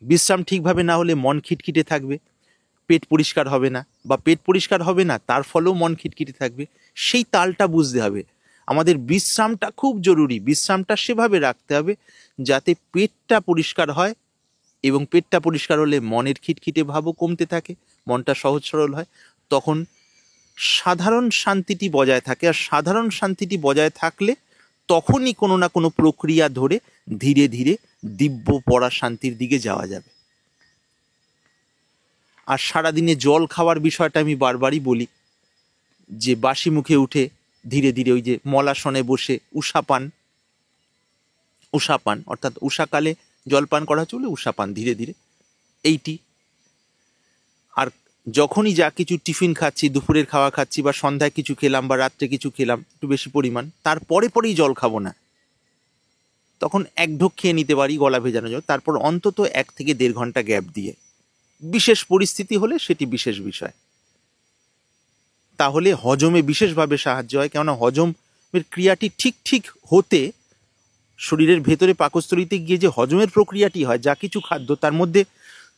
বিশ্রাম ঠিকভাবে না হলে মন খিটখিটে থাকবে, পেট পরিষ্কার হবে না, বা পেট পরিষ্কার হবে না তার ফলেও মন খিটখিটে থাকবে। সেই তালটা বুঝতে হবে। আমাদের বিশ্রামটা খুব জরুরি, বিশ্রামটা সেভাবে রাখতে হবে যাতে পেটটা পরিষ্কার হয়, এবং পেটটা পরিষ্কার হলে মনের খিটখিটে ভাবও কমতে থাকে, মনটা সহজ সরল হয়, তখন সাধারণ শান্তিটি বজায় থাকে। আর সাধারণ শান্তিটি বজায় থাকলে তখনই কোনো না কোনো প্রক্রিয়া ধরে ধীরে ধীরে দিব্য পরা শান্তির দিকে যাওয়া যাবে। আর সারাদিনে জল খাওয়ার বিষয়টা আমি বারবারই বলি, যে বাসি মুখে উঠে ধীরে ধীরে ওই যে মলাসনে বসে উষাপান অর্থাৎ উষাকালে জলপান করা চলে, উষাপান ধীরে ধীরে এইটি। আর যখনই যা কিছু টিফিন খাচ্ছি, দুপুরের খাওয়া খাচ্ছি, বা সন্ধ্যায় কিছু খেলাম, বা রাত্রে কিছু খেলাম একটু বেশি পরিমাণ, তারপরে পরেই জল খাবো না। তখন এক ঢোক খেয়ে নিতে পারি গলা ভেজানো জল, তারপর অন্তত 1 থেকে 1.5 ঘন্টা গ্যাপ দিয়ে। বিশেষ পরিস্থিতি হলে সেটি বিশেষ বিষয়, তাহলে হজমে বিশেষভাবে সাহায্য হয়। কেননা হজমের ক্রিয়াটি ঠিক ঠিক হতে, শরীরের ভেতরে পাকস্থলীতে গিয়ে যে হজমের প্রক্রিয়াটি হয়, যা কিছু খাদ্য তার মধ্যে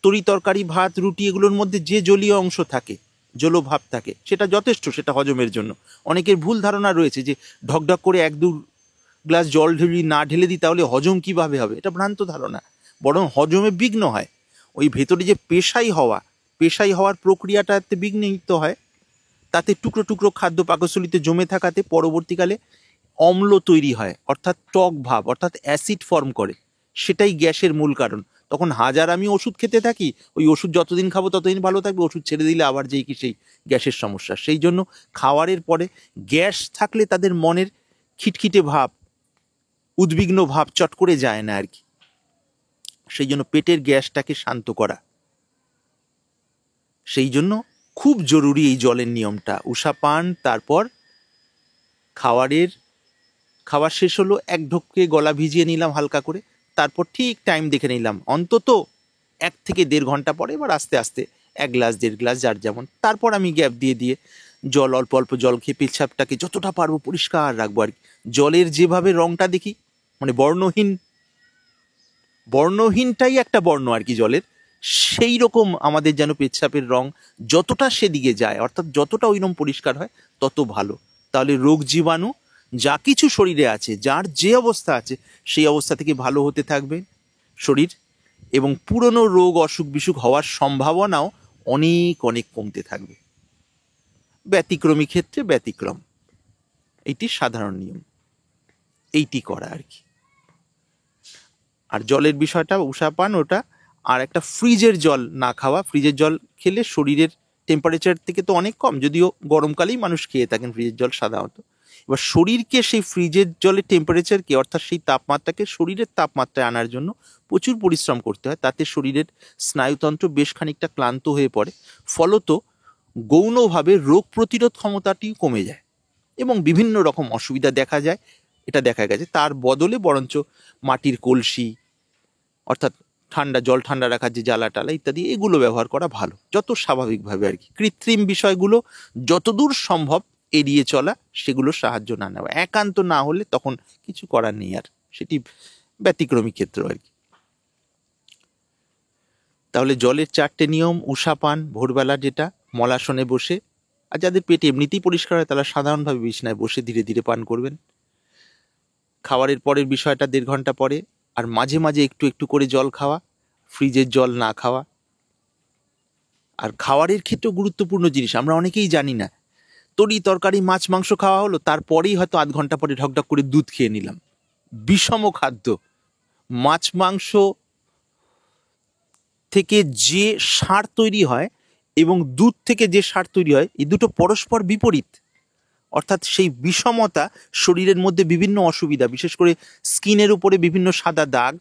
তরি তরকারি, ভাত, রুটি, এগুলোর মধ্যে যে জলীয় অংশ থাকে, জলভাব থাকে, সেটা যথেষ্ট সেটা হজমের জন্য। অনেকের ভুল ধারণা রয়েছে যে ঢকঢক করে 1-2 গ্লাস জল না ঢেলে দিই তাহলে হজম কিভাবে হবে, এটা ভ্রান্ত ধারণা। বরং হজমে বিঘ্ন হয়, ওই ভেতরে যে পেশাই হওয়ার প্রক্রিয়াটাতে বিঘ্নিত হয়। তাতে টুকরো টুকরো খাদ্য পাকস্থলীতে জমে থাকাতে পরবর্তীকালে অম্ল তৈরি হয়, অর্থাৎ টক ভাব, অর্থাৎ অ্যাসিড ফর্ম করে। সেটাই গ্যাসের মূল কারণ। তখন আমি ওষুধ খেতে থাকি, ওই ওষুধ যতদিন খাবো ততদিন ভালো থাকবে, ওষুধ ছেড়ে দিলে আবার যেই কি সেই গ্যাসের সমস্যা। সেই জন্য খাওয়ারের পরে গ্যাস থাকলে তাদের মনের খিটখিটে ভাব, উদ্বিগ্ন ভাব চট করে যায় না আর কি। সেই জন্য পেটের গ্যাসটাকে শান্ত করা, সেই জন্য খুব জরুরি এই জলের নিয়মটা। উষাপান, তারপর খাওয়ার শেষ হলো 1 ঢোকে গলা ভিজিয়ে নিলাম হালকা করে, তারপর ঠিক টাইম দেখে নিলাম অন্তত 1 থেকে 1.5 ঘন্টা পরে, এবার আস্তে আস্তে 1 গ্লাস 1.5 গ্লাস যার যেমন। তারপর আমি গ্যাপ দিয়ে জল, অল্প অল্প জল খেয়ে পেচ্ছাপটাকে যতটা পারবো পরিষ্কার রাখবো আর কি। জলের যেভাবে রংটা দেখি, মানে বর্ণহীনটাই একটা বর্ণ আর কি জলের, সেই রকম আমাদের যেন পেচ্ছাপের রং যতটা সেদিকে যায়, অর্থাৎ যতটা ওইরকম পরিষ্কার হয় তত ভালো। তাহলে রোগ জীবাণু যা কিছু শরীরে আছে, যার যে অবস্থা আছে, সেই অবস্থা থেকে ভালো হতে থাকবে শরীর, এবং পুরনো রোগ অসুখ বিসুখ হওয়ার সম্ভাবনাও অনেক অনেক কমতে থাকবে। ব্যতিক্রমী ক্ষেত্রে ব্যতিক্রম, এইটি সাধারণ নিয়ম, এইটি করা আর কি। আর জলের বিষয়টা উষাপান ওটা, আর একটা ফ্রিজের জল না খাওয়া। ফ্রিজের জল খেলে শরীরের টেম্পারেচার থেকে তো অনেক কম, যদিও গরমকালেই মানুষ খেয়ে থাকেন ফ্রিজের জল সাধারণত। এবার শরীরকে সেই ফ্রিজের জলের টেম্পারেচারকে, অর্থাৎ সেই তাপমাত্রাকে শরীরের তাপমাত্রায় আনার জন্য প্রচুর পরিশ্রম করতে হয়। তাতে শরীরের স্নায়ুতন্ত্র বেশ খানিকটা ক্লান্ত হয়ে পড়ে, ফলত গৌণভাবে রোগ প্রতিরোধ ক্ষমতাটি কমে যায় এবং বিভিন্ন রকম অসুবিধা দেখা যায়। এটা দেখা গেছে। তার বদলে বরঞ্চ মাটির কলসি, অর্থাৎ জল ঠান্ডা রাখার যে জ্বালা টালা ইত্যাদি, এগুলো ব্যবহার করা ভালো, যত স্বাভাবিকভাবে আর কি। কৃত্রিম বিষয়গুলো যতদূর সম্ভব এড়িয়ে চলা, সেগুলো সাহায্য না নেওয়া, একান্ত না হলে তখন কিছু করার নেই আর, সেটি ব্যতিক্রমী ক্ষেত্র আর কি। তাহলে জলের 4টে নিয়ম: উষাপান ভোরবেলা, যেটা মলাসনে বসে, আর যাদের পেট এমনিতেই পরিষ্কার হয় তারা সাধারণভাবে বিছানায় বসে ধীরে ধীরে পান করবেন। খাবারের পরের বিষয়টা 1.5 ঘন্টা পরে, আর মাঝে মাঝে একটু একটু করে জল খাওয়া, ফ্রিজের জল না খাওয়া। আর খাওয়ারের ক্ষেত্রেও গুরুত্বপূর্ণ জিনিস আমরা অনেকেই জানি না। তরি তরকারি, মাছ মাংস খাওয়া হলো, তারপরেই হয়তো আধ ঘন্টা পরে ঢকঢক করে দুধ খেয়ে নিলাম। বিষম খাদ্য। মাছ মাংস থেকে যে সার তৈরি হয় এবং দুধ থেকে যে সার তৈরি হয়, এই দুটো পরস্পর বিপরীত। অর্থাৎ সেই বিষমতা শরীরের মধ্যে বিভিন্ন অসুবিধা, বিশেষ করে স্কিনের উপরে বিভিন্ন সাদা দাগ,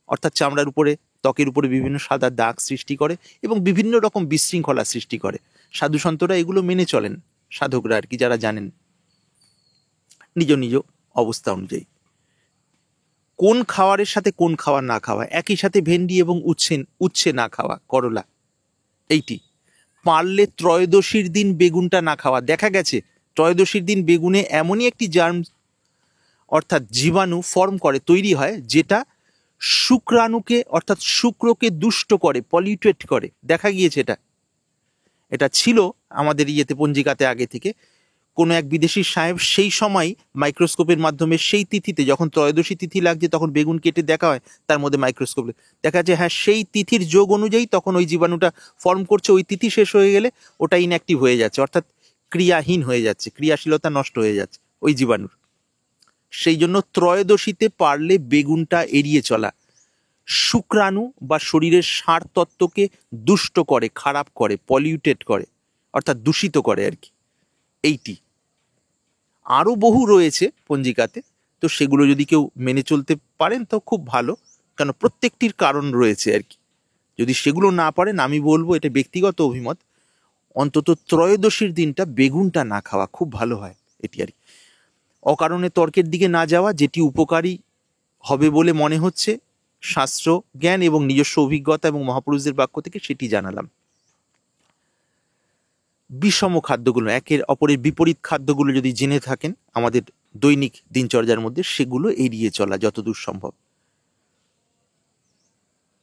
অর্থাৎ চামড়ার উপরে, ত্বকের উপরে বিভিন্ন সাদা দাগ সৃষ্টি করে এবং বিভিন্ন রকম বিশৃঙ্খলা সৃষ্টি করে। সাধু সন্তরা এগুলো মেনে চলেন, সাধকরা আর কি, যারা জানেন নিজ নিজ অবস্থা অনুযায়ী কোন খাওয়ারের সাথে কোন খাবার না খাওয়া। একই সাথে ভেন্ডি এবং উচ্ছে না খাওয়া, করলা, এইটি। পারলে ত্রয়োদশীর দিন বেগুনটা না খাওয়া। দেখা গেছে ত্রয়োদশীর দিন বেগুনে এমনই একটি জার্ম অর্থাৎ জীবাণু ফর্ম করে, তৈরি হয়, যেটা শুক্রাণুকে অর্থাৎ শুক্রকে দুষ্ট করে, পলিউটেট করে। দেখা গিয়েছে এটা ছিল আমাদের ইয়েতে পঞ্জিকাতে আগে থেকে। কোনো এক বিদেশি সাহেব সেই সময় মাইক্রোস্কোপের মাধ্যমে সেই তিথিতে, যখন ত্রয়োদশী তিথি লাগছে, তখন বেগুন কেটে দেখা হয়, তার মধ্যে মাইক্রোস্কোপে দেখা যাচ্ছে হ্যাঁ সেই তিথির যোগ অনুযায়ী তখন ওই জীবাণুটা ফর্ম করছে। ওই তিথি শেষ হয়ে গেলে ওটা ইনঅ্যাক্টিভ হয়ে যাচ্ছে, অর্থাৎ ক্রিয়াহীন হয়ে যাচ্ছে, ক্রিয়াশীলতা নষ্ট হয়ে যাচ্ছে ওই জীবাণুর। সেই জন্য ত্রয়োদশীতে পারলে বেগুনটা এড়িয়ে চলা। শুক্রাণু বা শরীরের সার তত্ত্বকে দুষ্ট করে, খারাপ করে, পলিউটেড করে, অর্থাৎ দূষিত করে আর কি। এইটি আরও বহু রয়েছে পঞ্জিকাতে, তো সেগুলো যদি কেউ মেনে চলতে পারেন তো খুব ভালো, কেন প্রত্যেকটির কারণ রয়েছে আর কি। যদি সেগুলো না পারেন, আমি বলবো, এটা ব্যক্তিগত অভিমত, অন্তত ত্রয়োদশীর দিনটা বেগুনটা না খাওয়া খুব ভালো হয় এটি আর কি। অকারণে তর্কের দিকে না যাওয়া, যেটি উপকারী হবে বলে মনে হচ্ছে শাস্ত্র জ্ঞান এবং নিজস্ব অভিজ্ঞতা এবং মহাপুরুষদের বাক্য থেকে, সেটি জানালাম। বিষম খাদ্যগুলো, একের অপরের বিপরীত খাদ্যগুলো যদি জেনে থাকেন আমাদের দৈনিক দিনচর্যার মধ্যে, সেগুলো এড়িয়ে চলা যতদূর সম্ভব।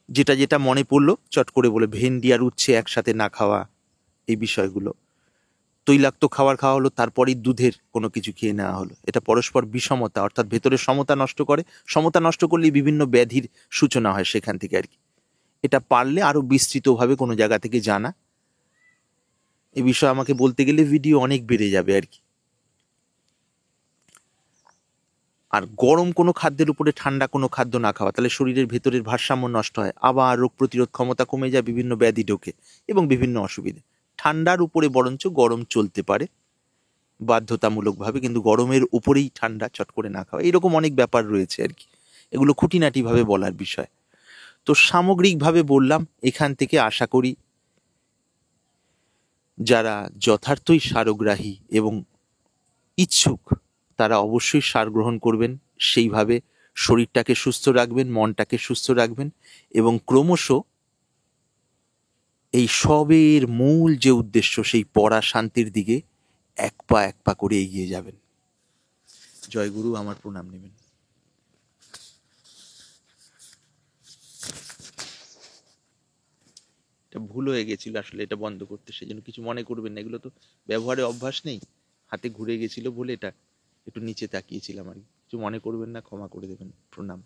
যেটা যেটা মনে পড়লো চট করে বলে, ভেন্ডি আর উচ্ছে একসাথে না খাওয়া, এই বিষয়গুলো। তৈলাক্ত খাবার খাওয়া হলো, তারপরেই দুধের কোনো কিছু খেয়ে নেওয়া হলো, এটা পরস্পর বিষমতা, অর্থাৎ ভেতরের সমতা নষ্ট করে। সমতা নষ্ট করলে বিভিন্ন ব্যাধির সূচনা হয় সেখান থেকে আর কি। এটা পারলে আরো বিস্তৃতভাবে কোনো জায়গা থেকে জানা, এ বিষয়ে আমাকে বলতে গেলে ভিডিও অনেক বেড়ে যাবে আর কি। আর গরম কোনো খাদ্যের উপরে ঠান্ডা কোনো খাদ্য না খাওয়া, তাহলে শরীরের ভেতরের ভারসাম্য নষ্ট হয়, আবার রোগ প্রতিরোধ ক্ষমতা কমে যায়, বিভিন্ন ব্যাধি ঢোকে এবং বিভিন্ন অসুবিধে। ঠান্ডার উপরে বরঞ্চ গরম চলতে পারে বাধ্যতামূলকভাবে, কিন্তু গরমের উপরেই ঠান্ডা চট করে না খাওয়া, এরকম অনেক ব্যাপার রয়েছে আর কি। এগুলো খুঁটিনাটিভাবে বলার বিষয়। তো সামগ্রিকভাবে বললাম, এখান থেকে আশা করি যারা যথার্থই সারগ্রাহী এবং ইচ্ছুক, তারা অবশ্যই সার গ্রহণ করবেন, সেইভাবে শরীরটাকে সুস্থ রাখবেন, মনটাকে সুস্থ রাখবেন এবং ক্রমশ এই সবের মূল যে উদ্দেশ্য, সেই পরা শান্তির দিকে এক পা করে এগিয়ে যাবেন। জয় গুরু, আমার প্রণাম নেবেন। এটা ভুল হয়ে গেছিল আসলে এটা বন্ধ করতে, সেজন্য কিছু মনে করবেন না, এগুলো তো ব্যবহারে অভ্যাস নেই, হাতে ঘুরে গেছিল বলে এটা একটু নিচে তাকিয়েছিলাম আর কিছু মনে করবেন না, ক্ষমা করে দেবেন, প্রণাম।